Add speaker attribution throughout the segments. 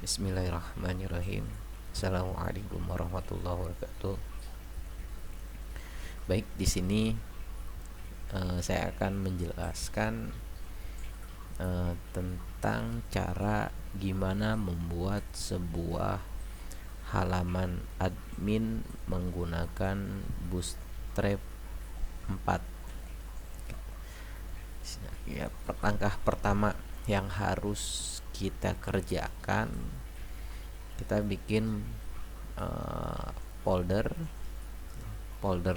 Speaker 1: Bismillahirrahmanirrahim. Assalamualaikum warahmatullahi wabarakatuh. Baik, di sini saya akan menjelaskan tentang cara gimana membuat sebuah halaman admin menggunakan Bootstrap 4. Ya, langkah pertama yang harus kita kerjakan, kita bikin folder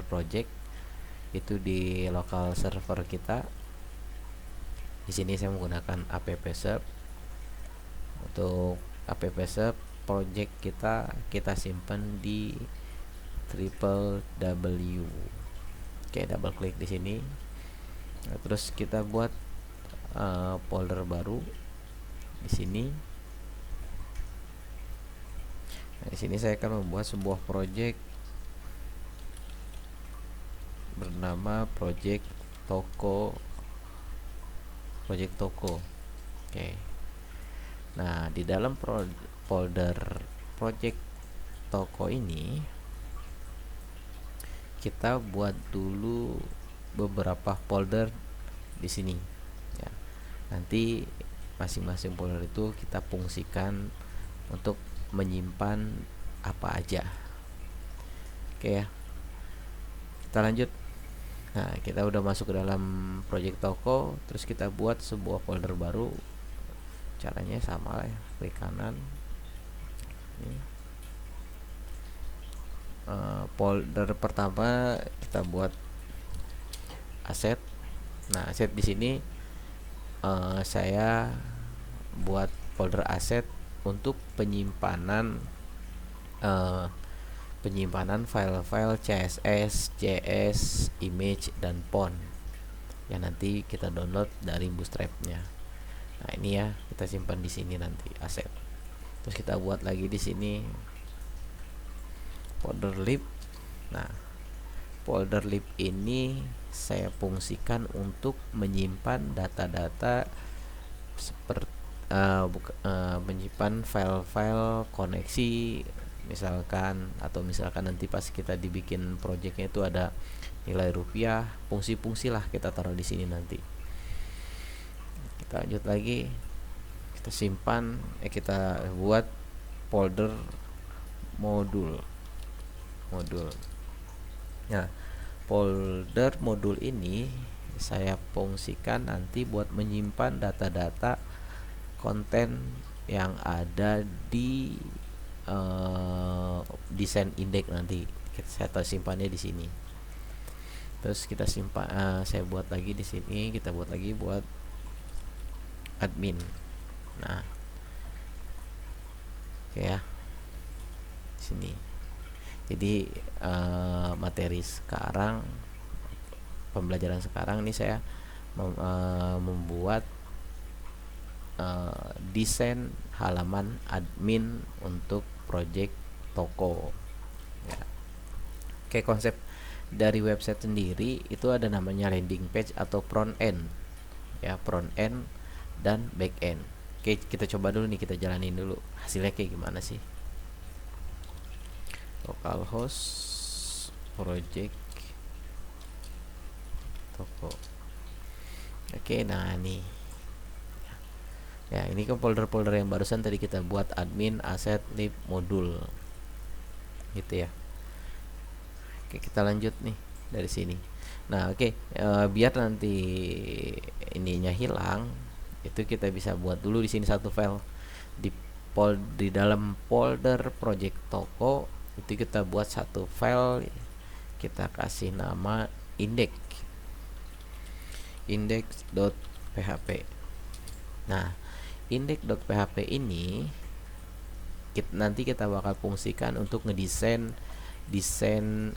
Speaker 1: project itu di local server kita. Di sini saya menggunakan appsep. Untuk appsep project kita simpan di triple W. Oke, double klik di sini. Nah, terus kita buat folder baru di sini. Nah, di sini saya akan membuat sebuah project bernama project toko. Oke. Nah, di dalam folder project toko ini kita buat dulu beberapa folder di sini ya. Nanti masing-masing folder itu kita fungsikan untuk menyimpan apa aja. Oke ya. Kita lanjut. Nah, kita udah masuk ke dalam project toko, terus kita buat sebuah folder baru. Caranya sama lah ya, klik kanan. Ini. Folder pertama kita buat aset. Nah, aset di sini saya buat folder aset untuk penyimpanan file-file CSS, JS, image, dan font yang nanti kita download dari Bootstrap-nya. Nah, ini ya, kita simpan di sini nanti aset. Terus kita buat lagi di sini folder lib. Nah, folder lib ini saya fungsikan untuk menyimpan data-data seperti menyimpan file-file koneksi misalkan nanti pas kita dibikin projectnya itu ada nilai rupiah, fungsi-fungsi lah kita taruh di sini nanti. Kita lanjut lagi, kita simpan, kita buat folder modul. Nah, folder modul ini saya fungsikan nanti buat menyimpan data-data konten yang ada di desain index nanti. Saya simpannya di sini. Terus kita simpan, saya buat lagi di sini, kita buat lagi buat admin. Nah, oke ya, sini. Jadi materi sekarang, pembelajaran sekarang ini saya membuat desain halaman admin untuk project toko ya. Oke, konsep dari website sendiri itu ada namanya landing page atau front end ya, front end dan back end. Oke, kita coba dulu nih, kita jalanin dulu hasilnya kayak gimana sih. Localhost project toko. Oke, nah nih ya, ini kan folder-folder yang barusan tadi kita buat, admin, aset, lib, modul gitu ya. Oke, kita lanjut nih dari sini. Nah, oke, biar nanti ininya hilang, itu kita bisa buat dulu di sini satu file di dalam folder project toko. Itu kita buat satu file, kita kasih nama index.php. Nah, index.php ini nanti kita bakal fungsikan untuk ngedesain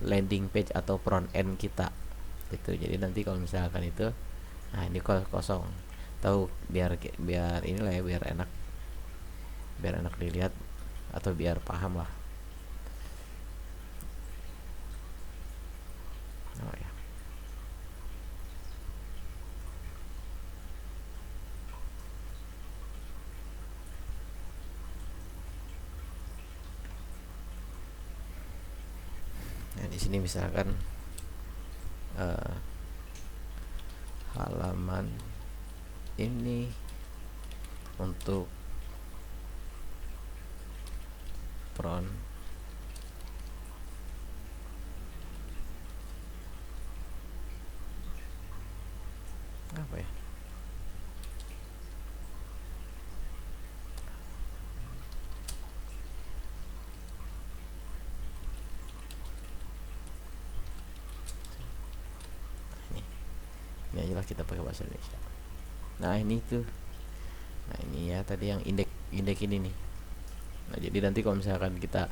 Speaker 1: landing page atau front end kita gitu. Jadi nanti kalau misalkan itu, nah ini kosong, tahu biar inilah ya, biar enak dilihat atau biar paham lah. Oh ya. di sini misalkan halaman ini untuk front apa ya, ini aja lah kita pakai bahasa Indonesia. Nah ini tuh, nah ini ya tadi yang indeks ini nih. Nah jadi nanti kalau misalkan kita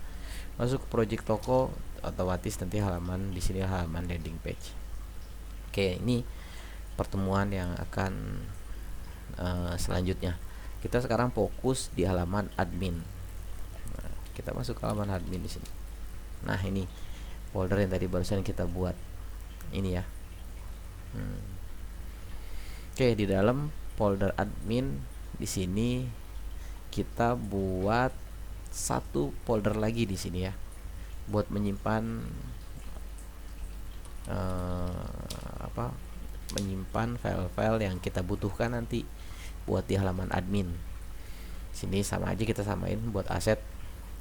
Speaker 1: masuk ke project toko, otomatis nanti halaman di sini halaman landing page. Oke, ini pertemuan yang akan selanjutnya. Kita sekarang fokus di halaman admin. Nah, kita masuk ke halaman admin di sini. Nah ini folder yang tadi barusan kita buat ini ya. Oke, di dalam folder admin di sini kita buat satu folder lagi di sini ya, buat menyimpan menyimpan file-file yang kita butuhkan nanti buat di halaman admin. Sini sama aja kita samain buat aset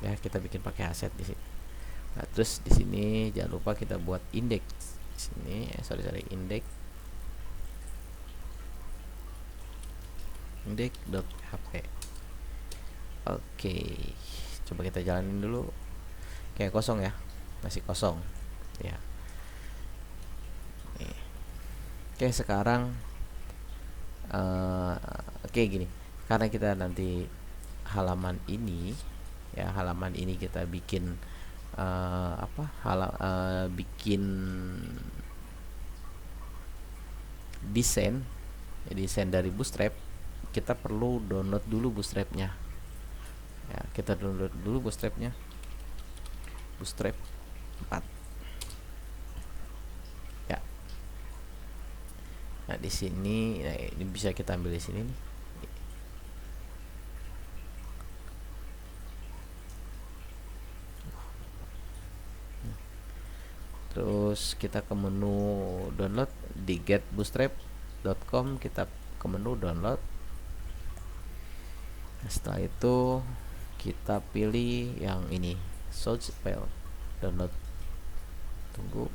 Speaker 1: ya, kita bikin pakai aset di sini. Nah, terus di sini jangan lupa kita buat indeks di sini, index.php. Oke, coba kita jalanin dulu. Kayak kosong ya, masih kosong ya. Oke, sekarang oke gini, karena kita nanti halaman ini ya, halaman ini kita bikin bikin desain dari Bootstrap. Kita perlu download dulu Bootstrapnya ya, kita download dulu Bootstrapnya, Bootstrap 4 ya. Nah di sini, nah ini bisa kita ambil di sini nih. Terus kita ke menu download di getbootstrap.com, kita ke menu download. Setelah itu kita pilih yang ini, source file download. Tunggu.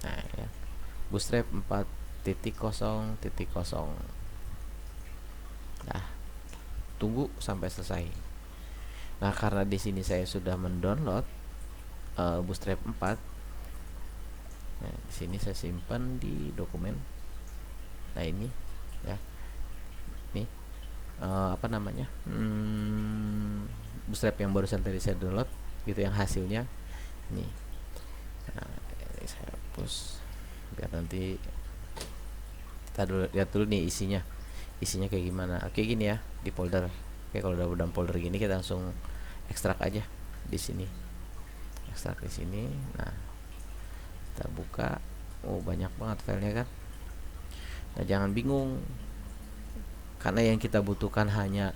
Speaker 1: Nah ya, Bootstrap 4.0.0. Nah, tunggu sampai selesai. Nah, karena di sini saya sudah mendownload Bootstrap 4. Nah, di sini saya simpan di dokumen. Nah, ini ya. Nih Bootstrap yang barusan tadi saya download gitu, yang hasilnya nih. Nah, ini saya hapus biar nanti kita lihat dulu nih isinya kayak gimana. Oke, gini ya di folder. Oke, kalau udah dalam folder gini kita langsung ekstrak aja di sini, ekstrak di sini. Nah, kita buka. Oh, banyak banget filenya kan. Nah, jangan bingung karena yang kita butuhkan hanya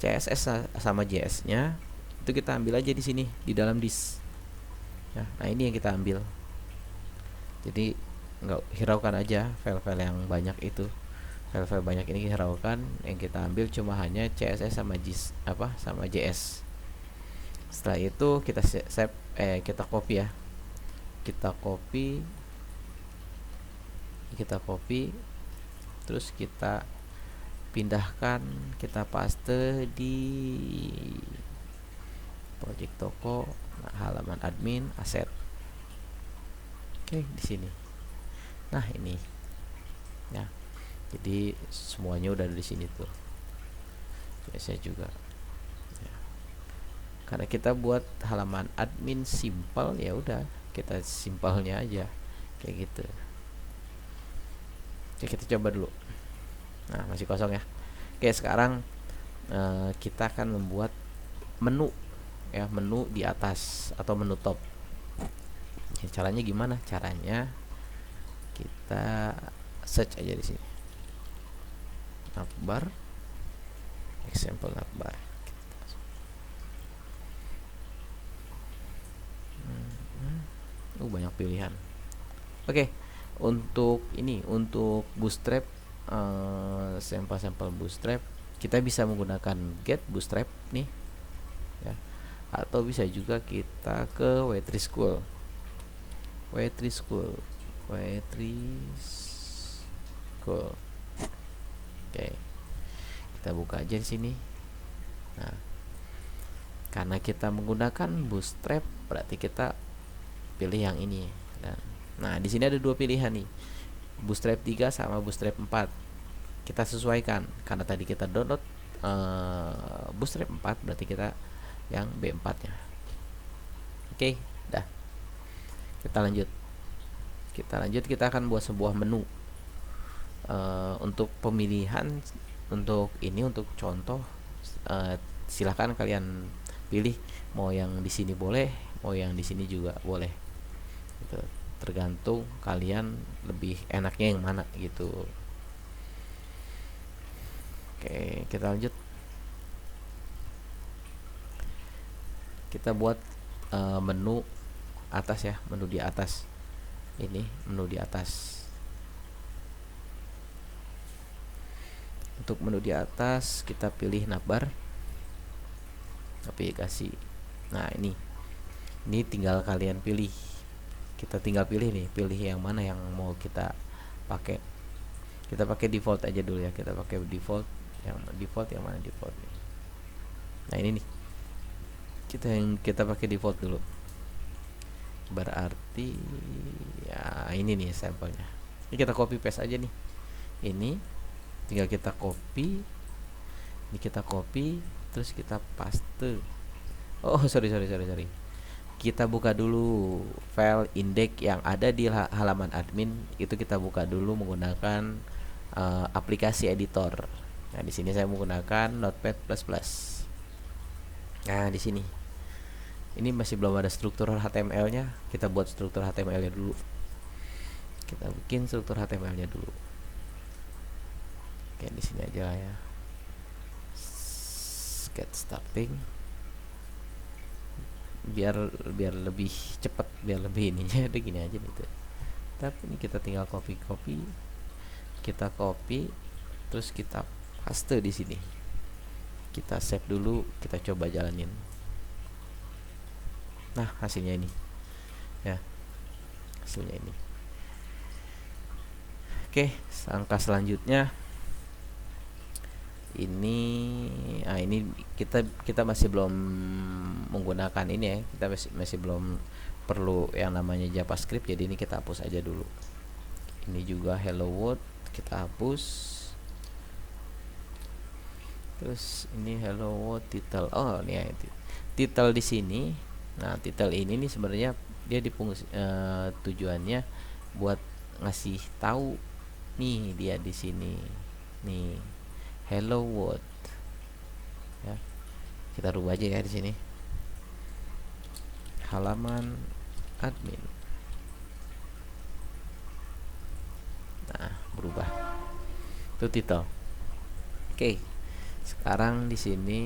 Speaker 1: CSS sama JS-nya. Itu kita ambil aja di sini di dalam disk ya. Nah, ini yang kita ambil. Jadi nggak hiraukan aja file-file yang banyak itu. File-file banyak ini hiraukan, yang kita ambil cuma hanya CSS sama JS. Setelah itu kita save, kita copy ya. Kita copy, terus kita pindahkan, kita paste di project toko, halaman admin, aset. Oke, di sini. Nah, ini ya. Jadi semuanya udah di sini tuh. Biasanya juga. Ya. Karena kita buat halaman admin simple, ya udah kita simpelnya aja kayak gitu. Oke, kita coba dulu. Nah, masih kosong ya. Oke, sekarang kita akan membuat menu ya, menu di atas atau menu top. Ya, caranya gimana? Caranya kita search aja di sini. Navbar, example navbar. Banyak pilihan. Oke, untuk ini, untuk bootstrap, sampel-sampel bootstrap, kita bisa menggunakan get bootstrap nih ya, atau bisa juga kita ke W3 School. Oke, kita buka aja di sini. Nah, karena kita menggunakan bootstrap, berarti kita pilih yang ini. Nah, di sini ada dua pilihan nih, bootstrap 3 sama bootstrap 4. Kita sesuaikan, karena tadi kita download bootstrap 4, berarti kita yang B4 nya. Oke, dah. Kita lanjut, kita akan buat sebuah menu. Untuk pemilihan, untuk ini, untuk contoh, silahkan kalian pilih, mau yang di sini boleh, mau yang di sini juga boleh gitu, tergantung kalian lebih enaknya yang mana gitu. Oke, kita lanjut. Kita buat menu atas ya, menu di atas ini, menu di atas. Untuk menu di atas kita pilih navbar aplikasi. Nah, ini tinggal kalian pilih, kita tinggal pilih nih, pilih yang mana yang mau kita pakai. Kita pakai default aja dulu ya, kita pakai default. Yang mana default nih? Nah, ini nih, kita pakai default dulu, berarti ya ini nih sampelnya. Ini kita copy paste aja nih, ini tinggal kita copy, ini kita copy, terus kita paste. Sorry, kita buka dulu file index yang ada di halaman admin. Itu kita buka dulu menggunakan aplikasi editor. Nah, di sini saya menggunakan Notepad++. Nah, di sini ini masih belum ada struktur HTML-nya. Kita buat struktur HTML-nya dulu. Kita bikin struktur HTML-nya dulu. Oke, di sini aja lah ya. Get starting. Biar lebih cepat, biar lebih ininya udah gini aja gitu. Tapi ini kita tinggal copy, kita copy, terus kita paste di sini. Kita save dulu, kita coba jalanin. Nah, hasilnya ini ya, hasilnya ini. Oke, langkah selanjutnya ini kita masih belum menggunakan ini ya, kita masih belum perlu yang namanya JavaScript, jadi ini kita hapus aja dulu. Ini juga hello world kita hapus. Terus ini hello world title. Ini ya, title di sini. Nah, title ini nih sebenarnya dia tujuannya buat ngasih tahu nih, dia di sini nih, hello world ya. Kita rubah aja ya di sini, halaman admin. Nah, berubah itu title. Oke, sekarang di sini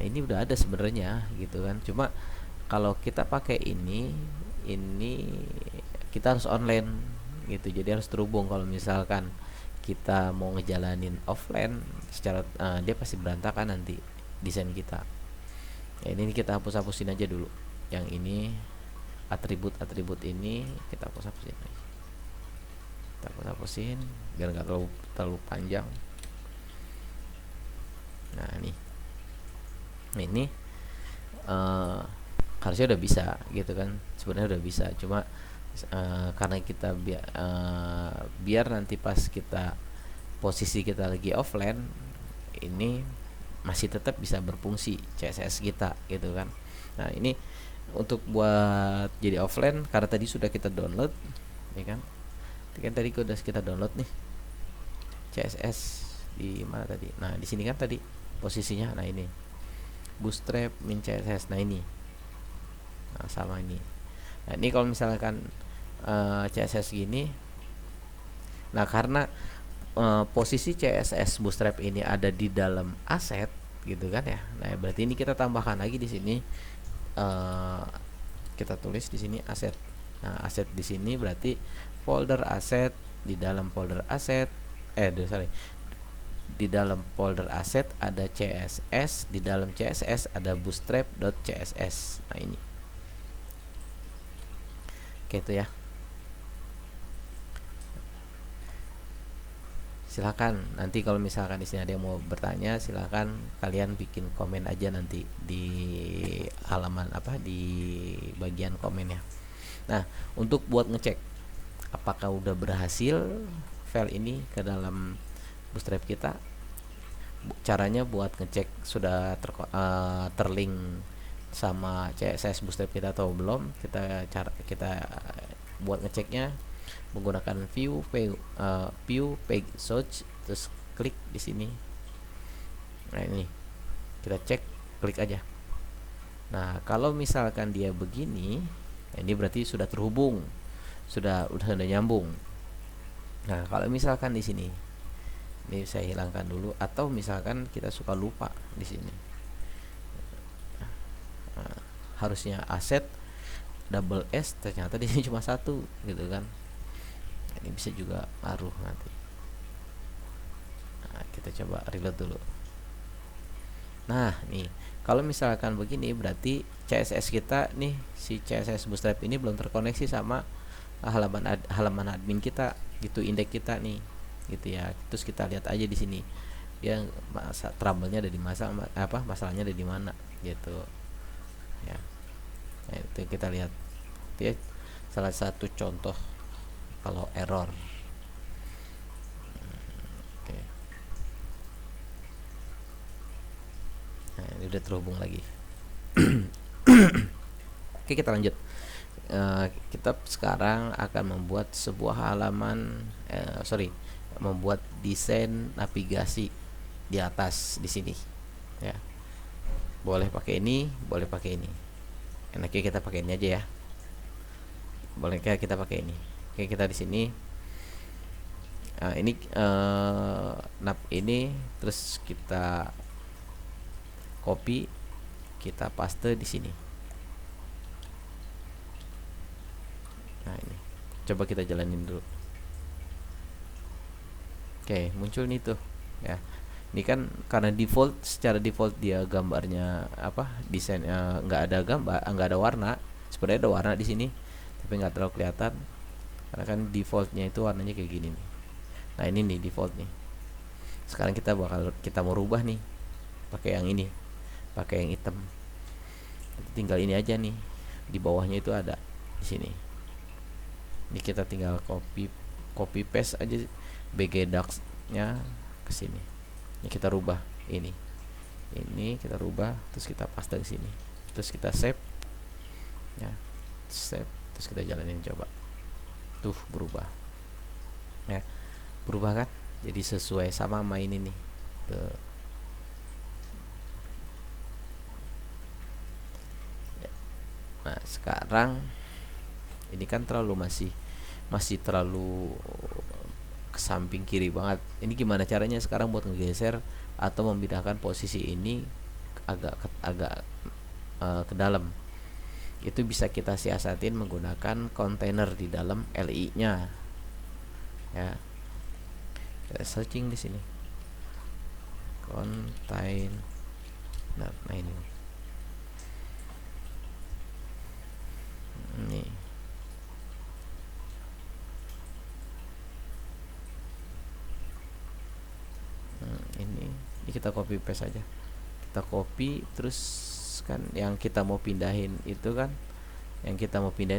Speaker 1: ini udah ada sebenarnya gitu kan. Cuma kalau kita pakai ini kita harus online gitu, jadi harus terhubung. Kalau misalkan kita mau ngejalanin offline secara dia pasti berantakan nanti desain kita ya. Ini kita hapusin aja dulu yang ini, atribut ini kita hapusin aja. Kita hapusin biar nggak terlalu panjang. Nah, ini harusnya udah bisa gitu kan, sebenarnya udah bisa. Cuma karena kita biar nanti pas posisi kita lagi offline, ini masih tetap bisa berfungsi CSS kita gitu kan. Nah, ini untuk buat jadi offline, karena tadi sudah kita download ya kan. Tadi udah kita download nih CSS di mana tadi. Nah, di sini kan tadi posisinya. Nah, ini bootstrap min CSS. Nah, ini sama ini. Nah, ini kalau misalkan CSS gini, nah karena posisi CSS bootstrap ini ada di dalam aset gitu kan ya. Nah, berarti ini kita tambahkan lagi di sini kita tulis di sini aset. Nah, aset di sini berarti folder aset, di dalam folder aset di dalam folder aset ada CSS, di dalam CSS ada bootstrap.css. Nah, ini. Oke, itu ya. Silakan nanti kalau misalkan di sini ada yang mau bertanya, silakan kalian bikin komen aja nanti di halaman di bagian komen ya. Nah, untuk buat ngecek apakah udah berhasil file ini ke dalam Bootstrap kita, caranya buat ngecek sudah terlink sama CSS Bootstrap kita atau belum, kita buat ngeceknya menggunakan view page search, terus klik di sini. Nah, ini kita cek, klik aja. Nah, kalau misalkan dia begini, ini berarti sudah terhubung, sudah nyambung. Nah, kalau misalkan di sini, ini saya hilangkan dulu, atau misalkan kita suka lupa di sini, nah, harusnya aset double S, ternyata di sini cuma satu gitu kan. Ini bisa juga ngaruh nanti. Nah, kita coba reload dulu. Nah, nih kalau misalkan begini berarti CSS kita nih, si CSS Bootstrap ini belum terkoneksi sama halaman admin kita gitu, indeks kita nih gitu ya. Terus kita lihat aja di sini dia trouble-nya ada di masalahnya ada di mana gitu ya. Nah, itu kita lihat itu ya, salah satu contoh kalau error. Oke. Nah, ini udah terhubung lagi. Oke, kita lanjut. Kita sekarang akan membuat sebuah halaman, membuat desain navigasi di atas di sini. Ya, boleh pakai ini, boleh pakai ini. Enaknya kita pakai ini aja ya. Boleh kayak kita pakai ini. Oke, kita di sini. Ini nav ini, terus kita copy, kita paste di sini. Nah, ini coba kita jalanin dulu. Oke, muncul nih tuh ya. Ini kan karena secara default dia gambarnya desainnya nggak ada gambar, nggak ada warna. Sebenarnya ada warna di sini, tapi nggak terlalu kelihatan karena kan defaultnya itu warnanya kayak gini nih. Nah, ini nih default nih. Sekarang kita mau rubah nih, pakai yang ini, pakai yang hitam. Tinggal ini aja nih, di bawahnya itu ada di sini. Ini kita tinggal copy paste aja bgdax nya ke sini. Ini kita rubah ini kita rubah, terus kita paste ke sini, terus kita save ya, terus kita jalanin coba. Tuh, berubah ya, berubah kan, jadi sesuai sama main ini tuh. Nah, sekarang ini kan masih terlalu ke samping kiri banget. Ini gimana caranya sekarang buat ngegeser atau memindahkan posisi ini agak ke dalam? Itu bisa kita siasatin menggunakan kontainer di dalam LI-nya. Ya. Kita searching di sini. Container. Nah, ini. Ini. Ini kita copy paste aja. Kita copy, terus kan yang kita mau pindahin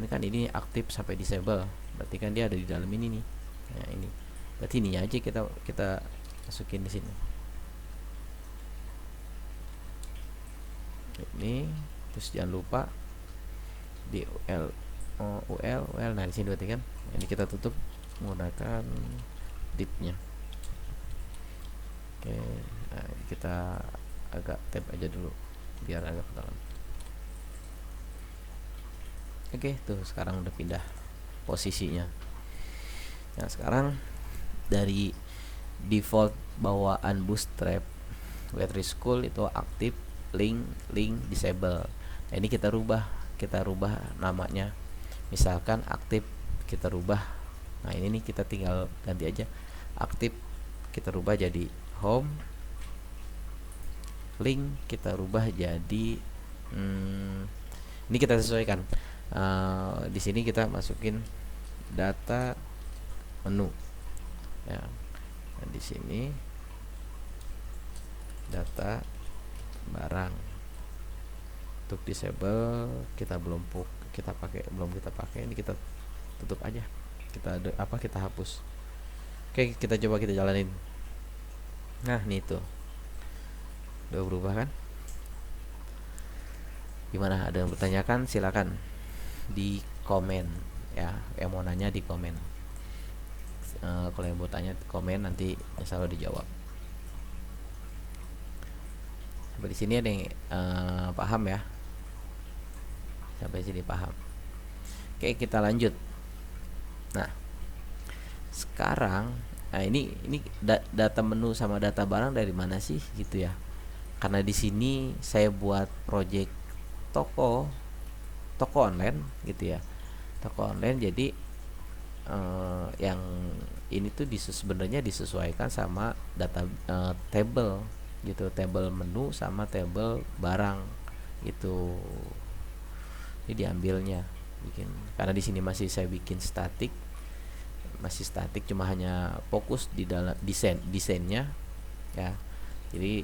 Speaker 1: kan ini aktif sampai disable, berarti kan dia ada di dalam ini nih. Nah, ini berarti ini aja kita masukin di sini. Ini terus jangan lupa di UL. Nah, di sini berarti kan ini kita tutup menggunakan div-nya. Oke, nah, kita agak tab aja dulu biar agak ke dalam. Oke, tuh sekarang udah pindah posisinya. Nah, sekarang dari default bawaan Bootstrap Web3 School itu aktif link disable. Nah, ini kita rubah kita rubah namanya, misalkan aktif kita rubah. Nah ini nih kita tinggal ganti aja, aktif kita rubah jadi home, link kita rubah jadi ini kita sesuaikan. Di sini kita masukin data menu ya, dan di sini data barang. Untuk disable kita belum kita pakai, ini kita tutup aja, kita kita hapus. Oke, kita coba kita jalanin. Nah ini tuh udah berubah kan? Gimana, ada yang bertanyakan silakan di komen ya, yang mau nanya di komen. Kalau yang mau tanya di komen, nanti insya Allah dijawab. Sampai di sini ada yang paham ya? Sampai sini paham. Oke, kita lanjut. Nah sekarang, ini data menu sama data barang dari mana sih gitu ya? Karena di sini saya buat project toko online gitu ya, toko online. Jadi yang ini tuh sebenarnya disesuaikan sama data table gitu, table menu sama table barang gitu. Ini diambilnya bikin, karena di sini masih saya bikin statik, cuma hanya fokus di dalam desainnya ya. Jadi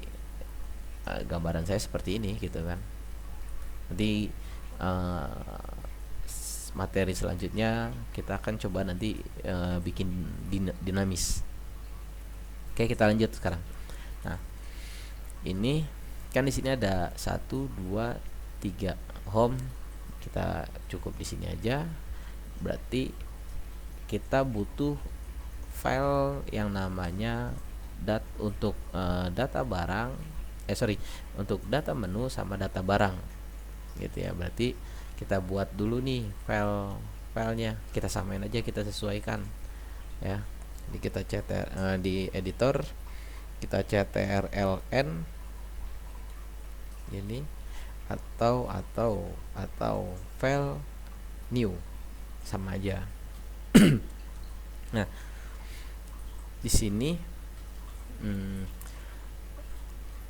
Speaker 1: gambaran saya seperti ini gitu kan. Nanti materi selanjutnya kita akan coba nanti bikin dinamis. Oke, kita lanjut sekarang. Nah ini kan di sini ada 1, 2, 3 home, kita cukup di sini aja. Berarti kita butuh file yang namanya untuk data barang, untuk data menu sama data barang gitu ya. Berarti kita buat dulu nih filenya, kita samain aja, kita sesuaikan ya. Jadi kita di editor kita ctrln ini atau file new, sama aja. Nah di sini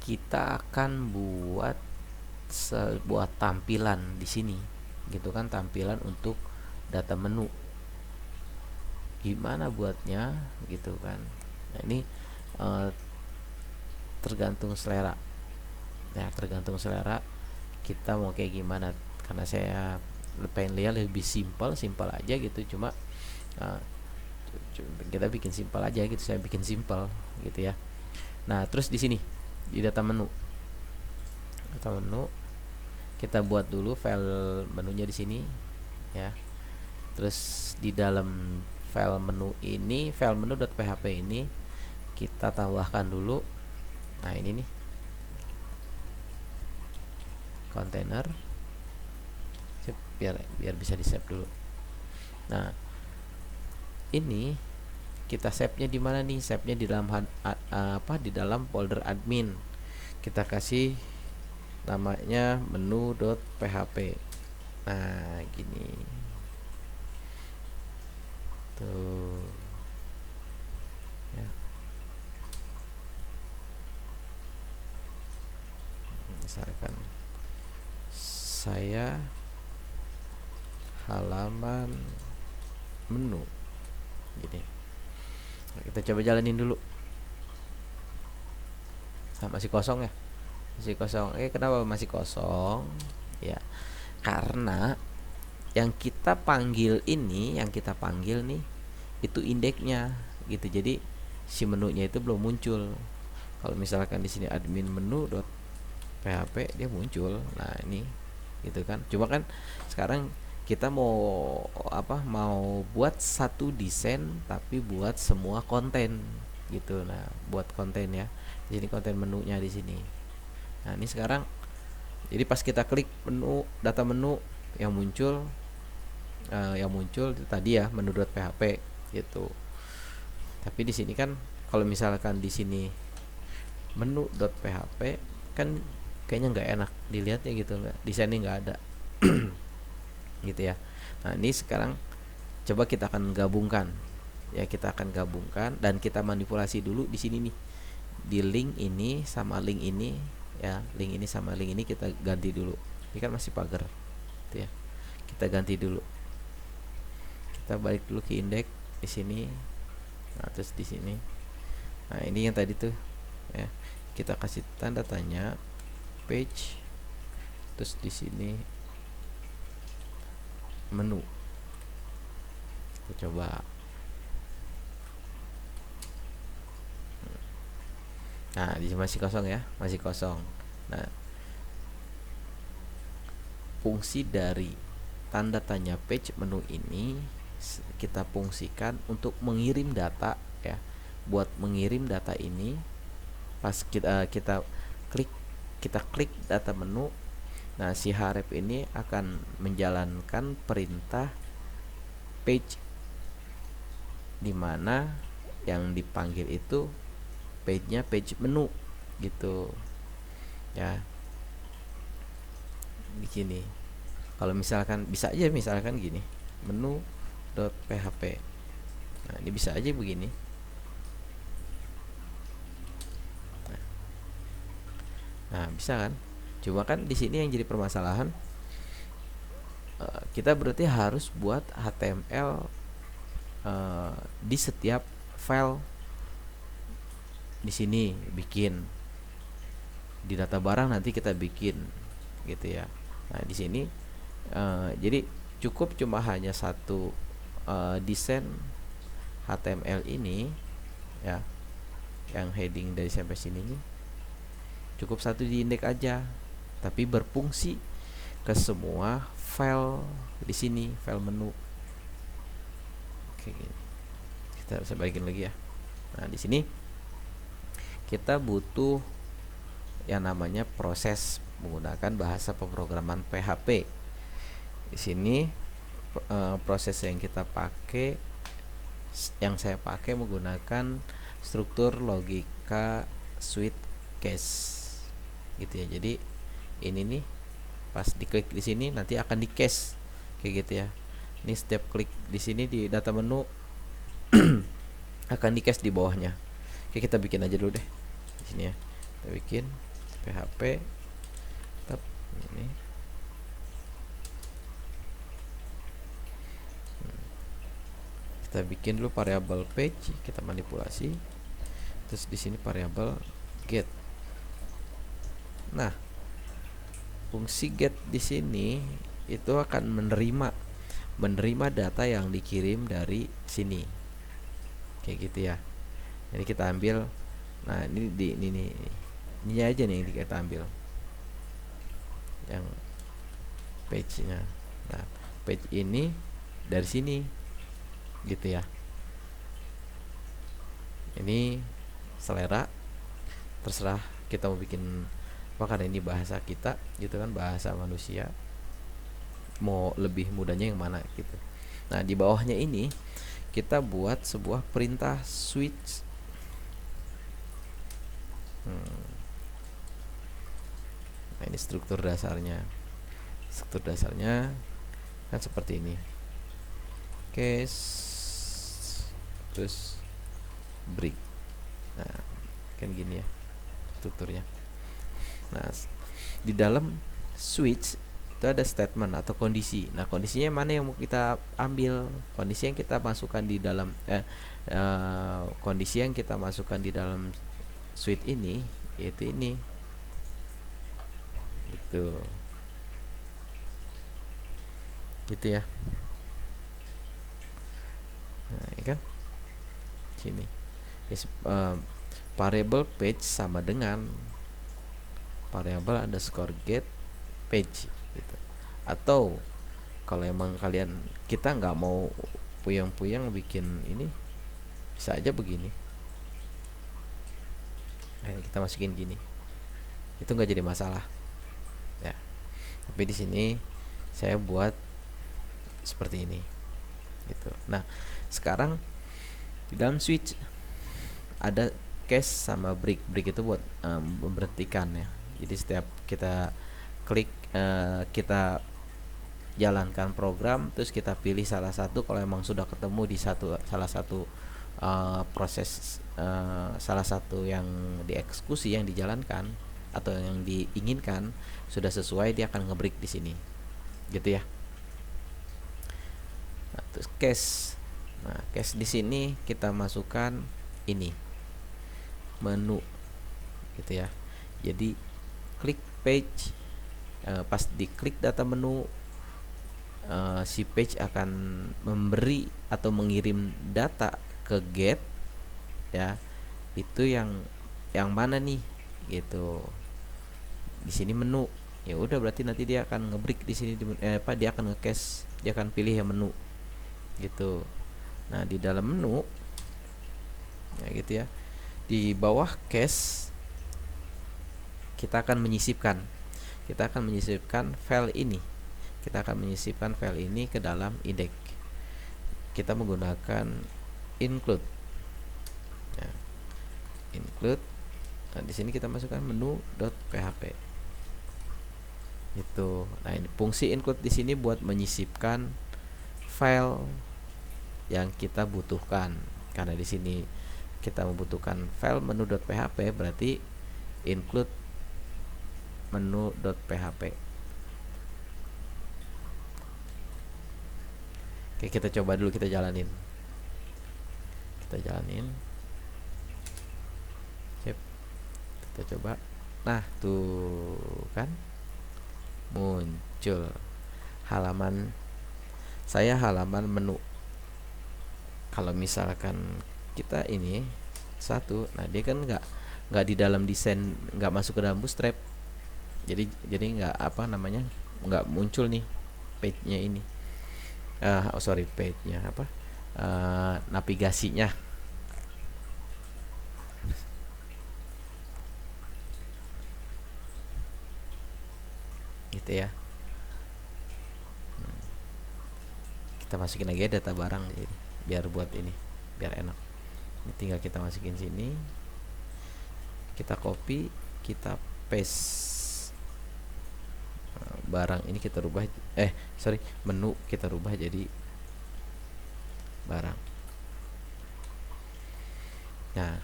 Speaker 1: kita akan buat sebuah tampilan di sini gitu kan, tampilan untuk data menu. Gimana buatnya gitu kan? Nah ini tergantung selera ya, tergantung selera kita mau kayak gimana. Karena saya pengen lihat lebih simpel aja gitu, cuma kita bikin simpel aja gitu, saya bikin simpel gitu ya. Nah terus di sini di data menu kita buat dulu file menunya di sini ya. Terus di dalam file menu ini, file menu.php ini kita tambahkan dulu. Nah ini nih kontainer, biar bisa di save dulu. Nah ini kita save-nya di mana nih? Save-nya di dalam di dalam folder admin. Kita kasih namanya menu.php. Nah gini tuh ya. Misalkan saya halaman menu gini. Nah, kita coba jalanin dulu. Masih kosong ya, masih kosong. Kenapa masih kosong ya? Karena yang kita panggil nih itu indeksnya gitu. Jadi si menunya itu belum muncul. Kalau misalkan di sini admin menu.php dia muncul. Nah ini gitu kan. Cuma kan sekarang kita mau mau buat satu desain tapi buat semua konten gitu. Nah buat konten ya, di sini konten menunya di sini. Nah ini sekarang jadi pas kita klik menu, data menu yang muncul itu tadi ya menu.php gitu. Tapi di sini kan kalau misalkan di sini menu.php kan kayaknya nggak enak dilihatnya gitu, desainnya nggak ada. gitu ya. Nah ini sekarang coba kita akan gabungkan ya, kita akan gabungkan dan kita manipulasi dulu di sini nih, di link ini sama link ini ya, link ini sama link ini kita ganti dulu. Ini kan masih pagar gitu ya, kita ganti dulu, kita balik dulu ke indeks di sini. Nah terus di sini, nah ini yang tadi tuh ya, kita kasih tanda tanya page, terus di sini menu, kita coba. Nah di sini masih kosong ya, masih kosong. Nah fungsi dari tanda tanya page menu ini kita fungsikan untuk mengirim data ya. Buat mengirim data ini, pas kita klik data menu, nah si href ini akan menjalankan perintah page, dimana yang dipanggil itu page-nya page menu gitu ya. Di sini kalau misalkan bisa aja misalkan gini, menu.php. Nah ini bisa aja begini. Nah bisa kan, cuma kan di sini yang jadi permasalahan, kita berarti harus buat HTML di setiap file. Di sini bikin, di data barang nanti kita bikin gitu ya. Nah di sini jadi cukup cuma hanya satu desain HTML ini ya, yang heading dari sampai sini nih, cukup satu di indeks aja, tapi berfungsi ke semua file di sini, file menu. Oke, kita bisa balikin lagi ya. Nah di sini kita butuh yang namanya proses menggunakan bahasa pemrograman PHP. Di sini proses yang kita pakai, yang saya pakai menggunakan struktur logika switch case gitu ya. Jadi ini nih pas diklik di sini nanti akan di case kayak gitu ya. Ini setiap klik di sini di data menu akan di case di bawahnya. Oke, kita bikin aja dulu deh di sini ya. Kita bikin PHP tab ini. Kita bikin dulu variabel page, kita manipulasi. Terus di sini variabel get. Nah, fungsi get di sini itu akan menerima data yang dikirim dari sini. Kayak gitu ya. Jadi kita ambil, nah ini aja nih yang kita ambil, yang page-nya. Nah, page ini dari sini gitu ya. Ini selera, terserah kita mau bikin apa, karena ini bahasa kita gitu kan, bahasa manusia, mau lebih mudahnya yang mana gitu. Nah di bawahnya ini kita buat sebuah perintah switch. Nah ini struktur dasarnya kan seperti ini, case terus break. Nah kan gini ya strukturnya. Nah di dalam switch itu ada statement atau kondisi. Nah kondisinya mana yang mau kita ambil, kondisi yang kita masukkan di dalam kondisi yang kita masukkan di dalam switch ini yaitu ini gitu ya. Nah ini kan sini yes, variable page sama dengan variable underscore get page gitu. Atau kalau emang kita nggak mau puyeng-puyeng bikin ini, bisa aja begini. Nah, kita masukin gini, itu nggak jadi masalah ya. Tapi di sini saya buat seperti ini gitu. Nah sekarang di dalam switch ada case sama break. Break itu buat memberhentikan ya. Jadi setiap kita klik, kita jalankan program, terus kita pilih salah satu. Kalau emang sudah ketemu di salah satu proses, salah satu yang dieksekusi, yang dijalankan atau yang diinginkan sudah sesuai, dia akan ngebreak di sini, gitu ya. Nah, terus cache. Nah, cache di sini kita masukkan ini menu, gitu ya. Jadi klik page, pas diklik data menu, si page akan memberi atau mengirim data ke get, ya. Itu yang mana nih, gitu. Di sini menu. Ya udah, berarti nanti dia akan ngebreak di sini, dia akan nge-cache, dia akan pilih yang menu, gitu. Nah, di dalam menu, ya gitu ya, di bawah cache kita akan menyisipkan file ini. Kita akan menyisipkan file ini ke dalam index. Kita menggunakan include. Ya, include. Nah, di sini kita masukkan menu.php. Itu. Nah, ini fungsi include di sini buat menyisipkan file yang kita butuhkan. Karena di sini kita membutuhkan file menu.php, berarti include menu.php. Oke, kita coba dulu, kita jalanin. Sip. Kita coba. Nah, tuh kan muncul halaman menu. Kalau misalkan kita ini satu, nah dia kan nggak di dalam desain, nggak masuk ke dalam Bootstrap. Jadi nggak nggak muncul nih page-nya ini. Page-nya navigasinya. Gitu ya. Kita masukin lagi data barang jadi, biar buat ini biar enak. Ini tinggal kita masukin sini, kita copy, kita paste. Barang ini kita rubah, menu kita rubah jadi barang. Nah,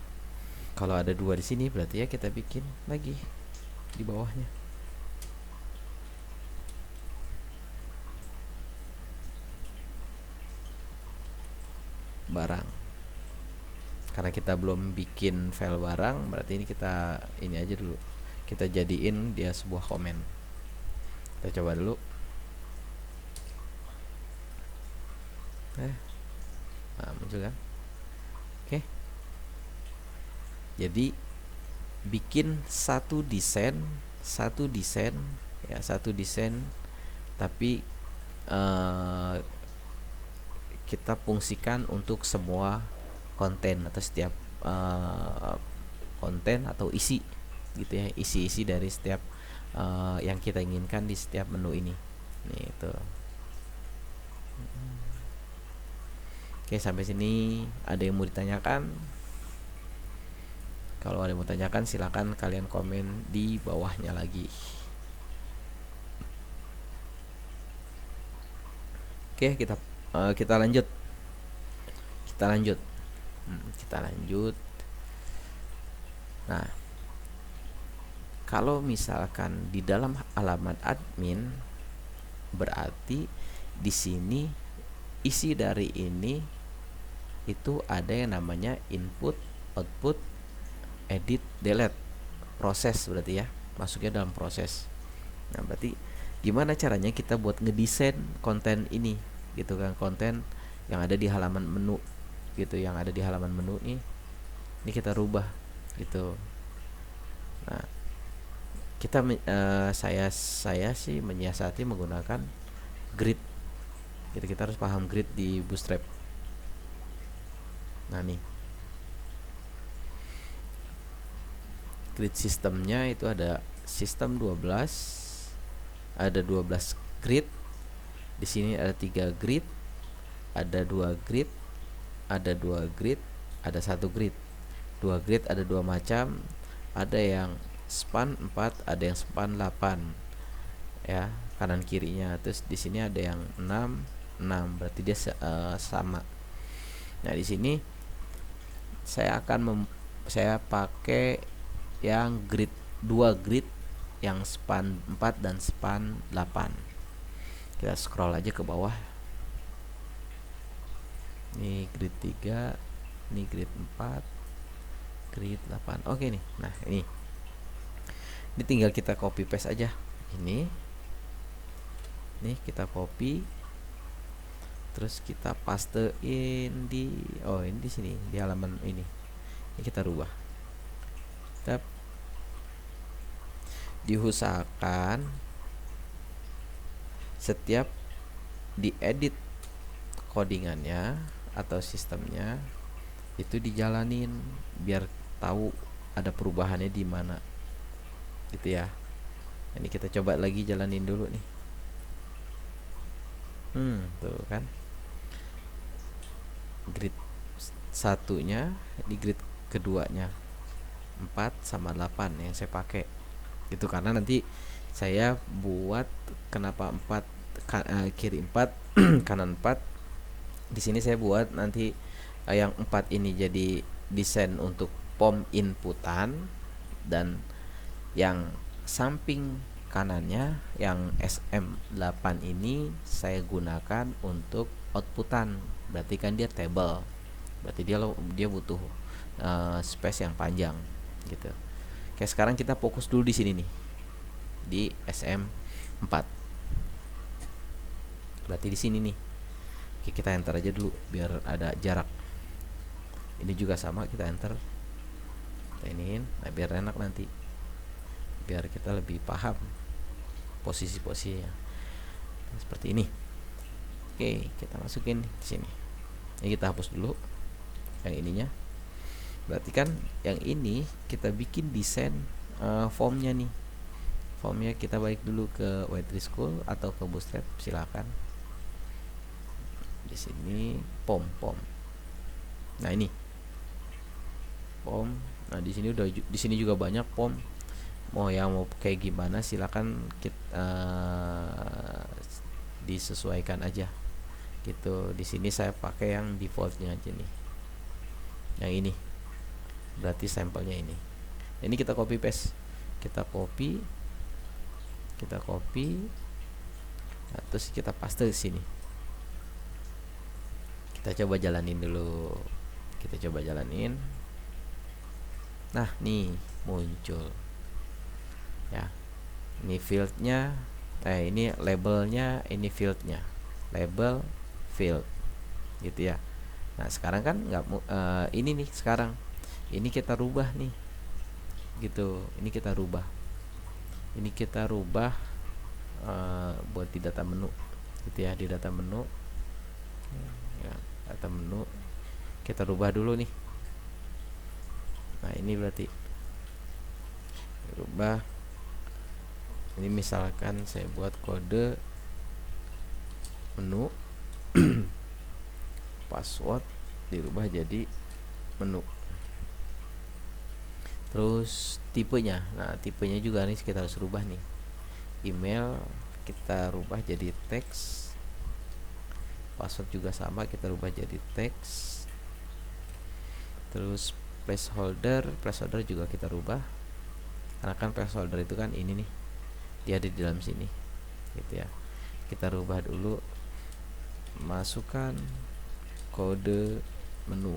Speaker 1: kalau ada 2 di sini, berarti ya kita bikin lagi di bawahnya. Barang. Karena kita belum bikin file barang, berarti ini kita ini aja dulu. Kita jadiin dia sebuah komen. Kita coba dulu. Nah, muncul kan? Oke. Jadi bikin satu desain, tapi kita fungsikan untuk semua konten atau setiap konten atau isi, gitu ya, isi dari setiap yang kita inginkan di setiap menu ini. Nih, itu. Oke, sampai sini ada yang mau ditanyakan? Kalau ada yang mau tanyakan, silakan kalian komen di bawahnya lagi. Oke, kita lanjut. Nah, kalau misalkan di dalam alamat admin, berarti di sini isi dari ini itu ada yang namanya input, output, edit, delete, proses, berarti ya, masuknya dalam proses. Nah, berarti gimana caranya kita buat ngedesain konten ini, gitu kan, konten yang ada di halaman menu, gitu, yang ada di halaman menu ini kita rubah, gitu. Nah, kita saya sih menyiasati menggunakan grid. Jadi kita harus paham grid di Bootstrap. Nah, nih grid sistemnya itu ada sistem 12, ada 12 grid. Di sini ada 3 grid, ada 2 grid, ada 2 grid, ada 1 grid. 2 grid ada 2 macam, ada yang span 4, ada yang span 8, ya. kanan kirinya. Terus di sini ada yang 6 6, berarti dia sama. Nah, di sini saya saya pakai yang grid 2 grid yang span 4 dan span 8. Kita scroll aja ke bawah. Ini grid 3, ini grid 4, grid 8. Oke nih. Nah, ini tinggal kita copy paste aja. Ini kita copy, terus kita pastein di ini di sini, di halaman ini. Ini kita rubah. Kita diusahakan setiap diedit codingannya atau sistemnya itu dijalanin biar tahu ada perubahannya di mana, gitu ya. Ini kita coba lagi jalanin dulu nih. Tuh kan, grid satunya di grid keduanya 4 sama 8 yang saya pakai itu, karena nanti saya buat kenapa 4 kiri 4 kanan 4. Di sini saya buat nanti yang 4 ini jadi desain untuk POM inputan, dan yang samping kanannya yang SM8 ini saya gunakan untuk outputan. Berarti kan dia table, berarti dia butuh space yang panjang gitu. Oke, sekarang kita fokus dulu di sini nih, di SM4. Berarti di sini nih. Oke, kita enter aja dulu biar ada jarak. Ini juga sama, kita enter. Kita iniin, nah biar enak nanti, biar kita lebih paham posisi-posisinya. Seperti ini. Oke, kita masukin di sini. Ini kita hapus dulu yang ininya. Berarti kan yang ini kita bikin desain formnya nih. Formnya kita balik dulu ke White School atau ke Bootstrap, silakan. Di sini POM. Nah, ini POM. Nah, di sini juga banyak POM. Mau kayak gimana silakan kita disesuaikan aja gitu. Di sini saya pakai yang defaultnya aja nih, yang ini. Berarti sampelnya ini kita copy paste, kita copy, nah, terus kita paste di sini. Kita coba jalanin dulu, nah nih muncul ya, ini fieldnya, ini labelnya, ini fieldnya, label field gitu ya. Nah, sekarang kan ini nih, sekarang ini kita rubah nih gitu. Ini kita rubah buat di data menu gitu ya. Di data menu ya, kita rubah dulu nih. Nah, ini berarti rubah. Ini misalkan saya buat kode menu password dirubah jadi menu. Terus tipenya, nah tipenya juga nih kita harus rubah nih. Email kita rubah jadi teks, password juga sama kita rubah jadi teks. Terus placeholder juga kita rubah, karena kan placeholder itu kan ini nih, dia ada di dalam sini gitu ya. Kita rubah dulu, masukkan kode menu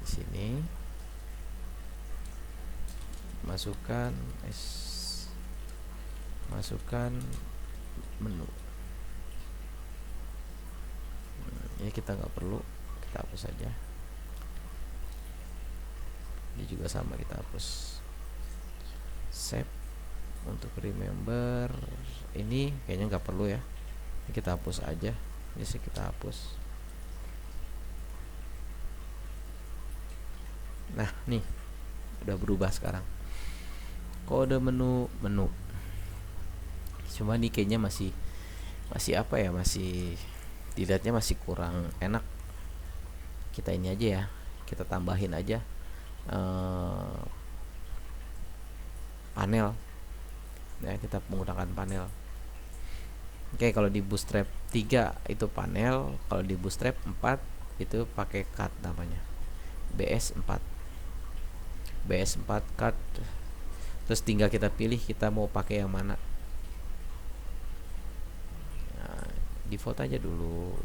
Speaker 1: di sini, masukkan menu. Ini kita nggak perlu, kita hapus saja. Ini juga sama, kita hapus. Save untuk remember. Ini kayaknya nggak perlu ya, ini kita hapus aja. Ini sih kita hapus. Nah, nih udah berubah sekarang kode menu. Cuma nih kayaknya masih apa ya, masih dilihatnya masih kurang enak. Kita ini aja ya, kita tambahin aja panel Ya, kita menggunakan panel. Oke, kalau di Bootstrap 3 itu panel, kalau di Bootstrap 4 itu pakai cut namanya. BS4. BS4 cut. Terus tinggal kita pilih kita mau pakai yang mana. Nah, default aja dulu.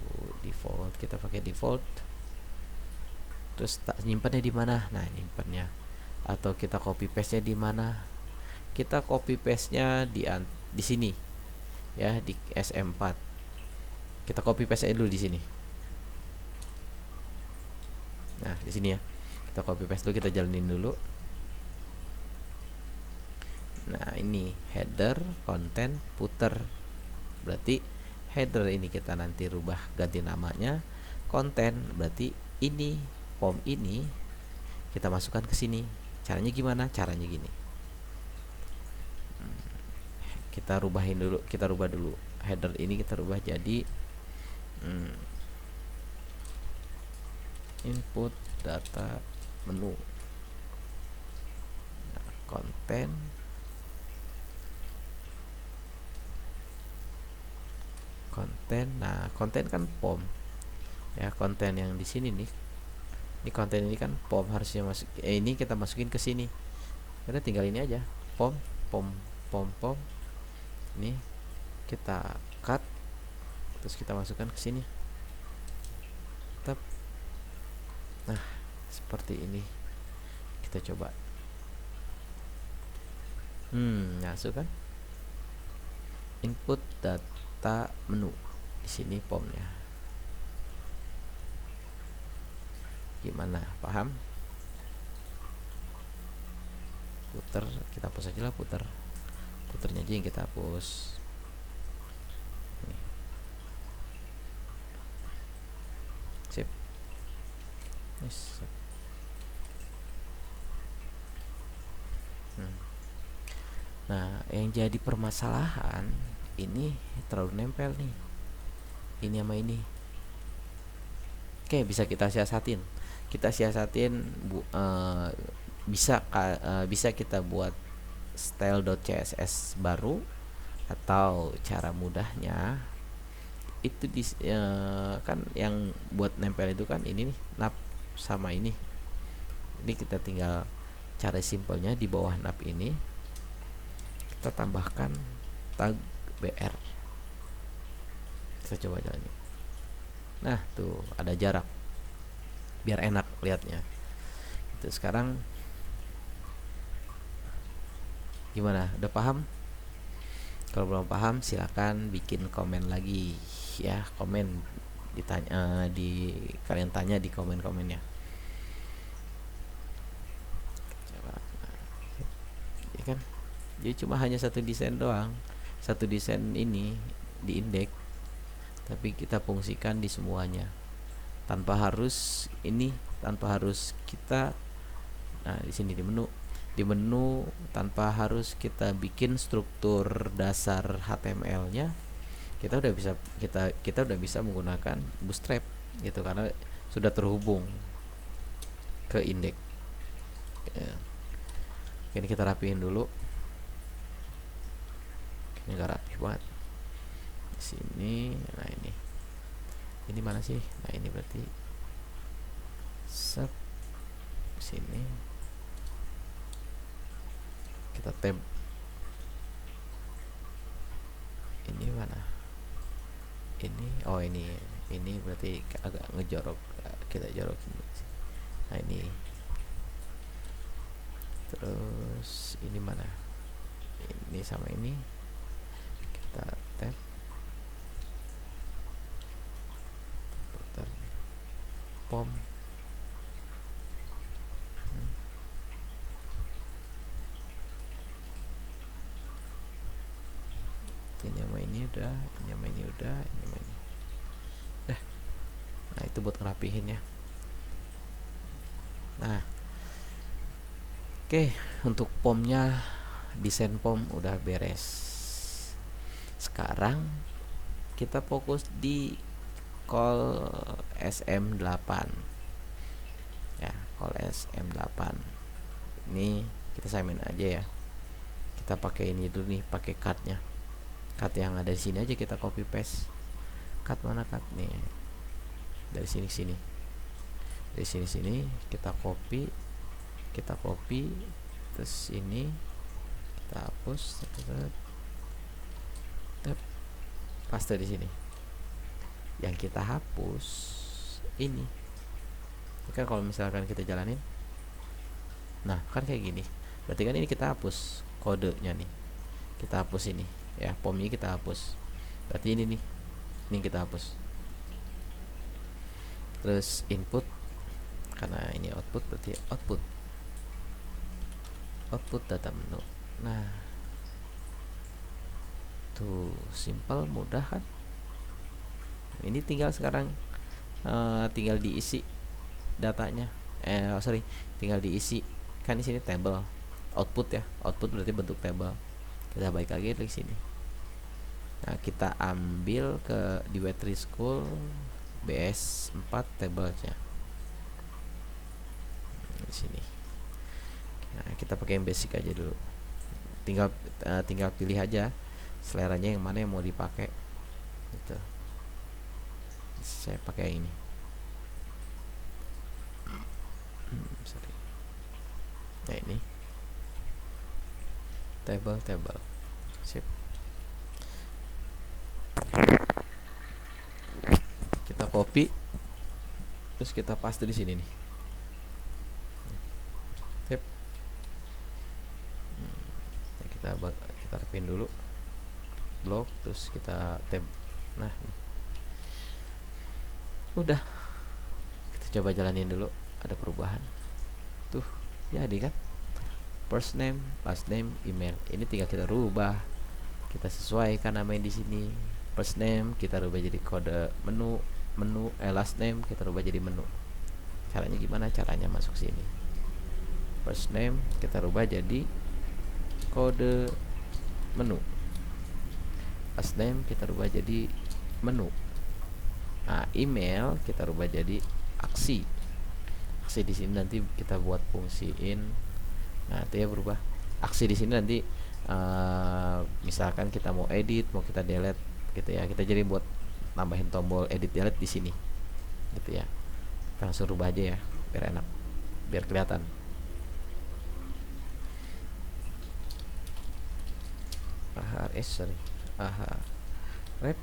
Speaker 1: Default, kita pakai default. Terus tak nyimpannya di mana? Nah, nyimpannya. Atau kita copy paste-nya di mana? Kita copy paste-nya di sini. Ya, di SM4. Kita copy paste dulu di sini. Nah, di sini ya. Kita copy paste dulu, kita jalanin dulu. Nah, ini header, content, footer. Berarti header ini kita nanti rubah ganti namanya. Content berarti ini form ini kita masukkan ke sini. Caranya gimana? Caranya gini. Kita rubahin dulu, kita rubah dulu. Header ini kita rubah jadi input data menu. Nah, konten nah konten kan form ya, konten yang di sini nih, ini konten ini kan form, harusnya masuk ini kita masukin ke sini. Kita tinggal ini aja, form ini kita cut, terus kita masukkan ke sini. Nah, seperti ini. Kita coba. Masuk kan? Input data menu. Di sini formnya. Gimana? Paham? Puter, kita hapus aja lah puter. Puternya aja yang kita hapus. Sip. Yes. Nah, yang jadi permasalahan ini terlalu nempel nih. Ini sama ini. Oke, bisa kita siasatin. Kita siasatin bisa kita buat style.css baru, atau cara mudahnya itu kan yang buat nempel itu kan ini nih, nap sama ini. Ini kita tinggal cara simpelnya di bawah nap ini kita tambahkan tag br. Kita coba jalanin. Nah, tuh ada jarak biar enak lihatnya. Itu sekarang gimana? Udah paham? Kalau belum paham silakan bikin komen lagi ya, komen ditanya kalian tanya di komen-komennya. Coba. Ya kan? Jadi cuma hanya satu desain doang. Satu desain ini di indeks, tapi kita fungsikan di semuanya. Tanpa harus kita di sini di menu tanpa harus kita bikin struktur dasar HTML-nya. Kita udah bisa menggunakan Bootstrap gitu, karena sudah terhubung ke indeks. Ya. Ini kita rapiin dulu. Ini gak rapi banget. Di sini, nah ini mana sih? Nah ini berarti set sini. Kita tab. Ini mana? Ini berarti agak ngejorok. Kita jorokin. Nah ini. Terus ini mana? Ini sama ini. Kita tab. Putar. Pom. Ini sama ini udah, ini sama ini udah, ini sama ini. Nah, itu buat ngerapihin ya. Nah. Oke, untuk pomnya, desain pom udah beres. Sekarang kita fokus di call SM8. Ya, call SM8. Ini kita samain aja ya. Kita pakai ini dulu nih, pakai cutnya. Cut yang ada di sini aja kita copy paste. Cut mana cut nih? Dari sini ke sini. Dari sini kita copy, terus ini kita hapus, paste di sini. Yang kita hapus ini kan kalau misalkan kita jalanin, nah kan kayak gini, berarti kan ini kita hapus kodenya nih, kita hapus ini ya, pomnya kita hapus, berarti ini nih, ini kita hapus. Terus input, karena ini output, berarti output data menu. Nah tuh, simple, mudah kan. Ini tinggal sekarang tinggal diisi datanya, tinggal diisi kan di sini table output ya, output berarti bentuk table. Kita balik lagi di sini. Nah kita ambil ke di Web3 School BS4 tablesnya di sini. Nah kita pakai yang basic aja dulu, tinggal pilih aja seleranya yang mana yang mau dipakai gitu. Saya pakai ini. Sorry. Nah ini table sip. Kita copy, terus kita paste di sini nih. Sip. Kita pin dulu blok, terus kita tab. Nah udah, kita coba jalanin dulu, ada perubahan tuh, jadi kan first name, last name, email. Ini tinggal kita rubah, kita sesuaikan nama yang di sini. First name kita rubah jadi kode menu, last name kita rubah jadi menu. Caranya gimana? Caranya masuk sini, first name kita rubah jadi kode menu, last name kita rubah jadi menu. Nah, email kita rubah jadi aksi di sini nanti kita buat fungsiin. Nah itu ya, berubah aksi di sini nanti. Misalkan kita mau edit, mau kita delete gitu ya, kita jadi buat nambahin tombol edit delete di sini gitu ya. Kita langsung rubah aja ya, biar enak, biar kelihatan. Rep.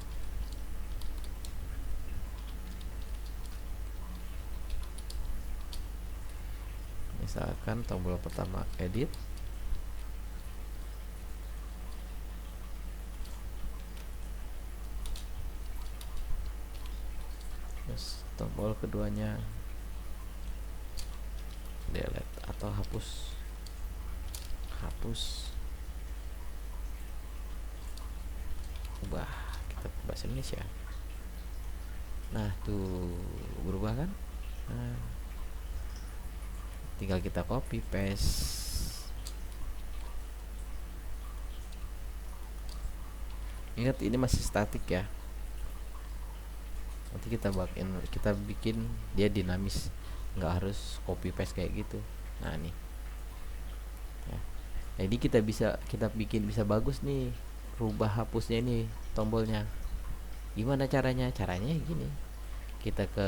Speaker 1: Misalkan tombol pertama edit, terus tombol keduanya delete atau hapus. Ubah, kita bahasa Indonesia. Nah tuh berubah kan. Nah, tinggal kita copy paste. Ingat ini masih statik ya, nanti kita bikin dia dinamis, nggak harus copy paste kayak gitu. Nah nih ya. Nah, ini kita bikin bisa bagus nih, rubah hapusnya ini tombolnya. Gimana caranya? Caranya gini, kita ke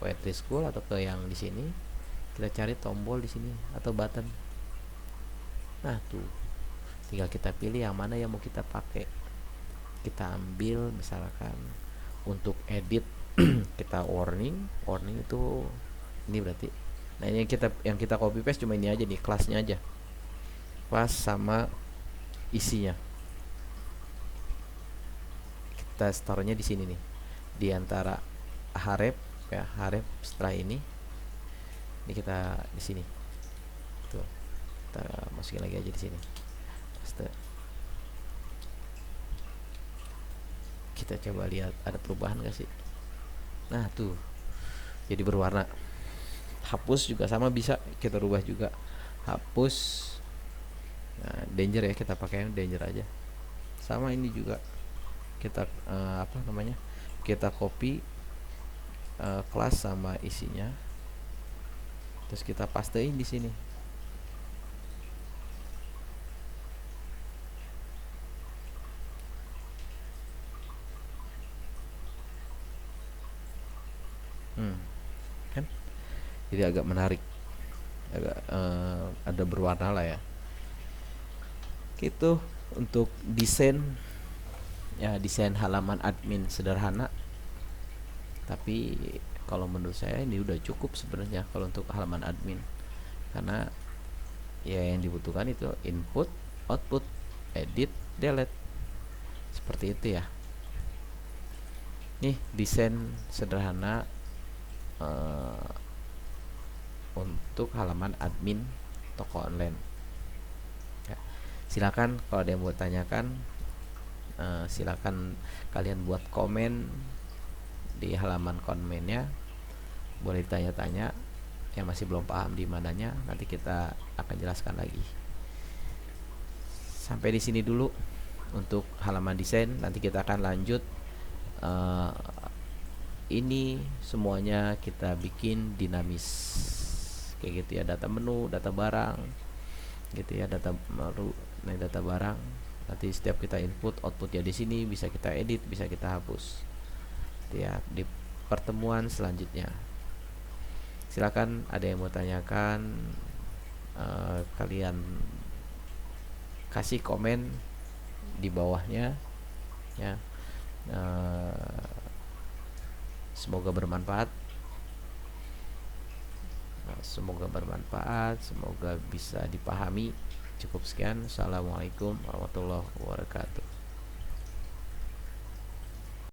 Speaker 1: Web3 School atau ke yang di sini, kita cari tombol di sini atau button. Nah tuh, tinggal kita pilih yang mana yang mau kita pakai. Kita ambil misalkan untuk edit kita warning itu ini berarti. Nah ini yang kita copy paste cuma ini aja nih, kelasnya aja, kelas sama isinya. Kita taruhnya di sini nih, di antara href ya, href setelah ini kita di sini tuh, kita masukin lagi aja di sini. Paste. Kita coba lihat ada perubahan gak sih. Nah tuh, jadi berwarna. Hapus juga sama, bisa kita rubah juga, hapus. Nah, danger ya, kita pakai yang danger aja. Sama ini juga kita kita copy kelas sama isinya, terus kita pastein di sini. jadi agak menarik, agak ada berwarna lah ya gitu. Untuk desain ya, desain halaman admin sederhana, tapi kalau menurut saya ini udah cukup sebenarnya kalau untuk halaman admin, karena ya yang dibutuhkan itu input, output, edit, delete, seperti itu ya. Nih desain sederhana untuk halaman admin toko online ya. Silakan kalau ada yang mau tanyakan, silakan kalian buat komen di halaman komennya, boleh ditanya-tanya yang masih belum paham di mananya, nanti kita akan jelaskan lagi. Sampai di sini dulu untuk halaman desain, nanti kita akan lanjut. Ini semuanya kita bikin dinamis kayak gitu ya, data menu, data barang gitu ya, data baru, nah data barang. Nanti setiap kita input output ya di sini bisa kita edit, bisa kita hapus gitu ya di pertemuan selanjutnya. Silakan ada yang mau tanyakan, kalian kasih komen di bawahnya ya. Semoga bermanfaat. Semoga bermanfaat, semoga bisa dipahami. Cukup sekian. Assalamualaikum warahmatullahi wabarakatuh.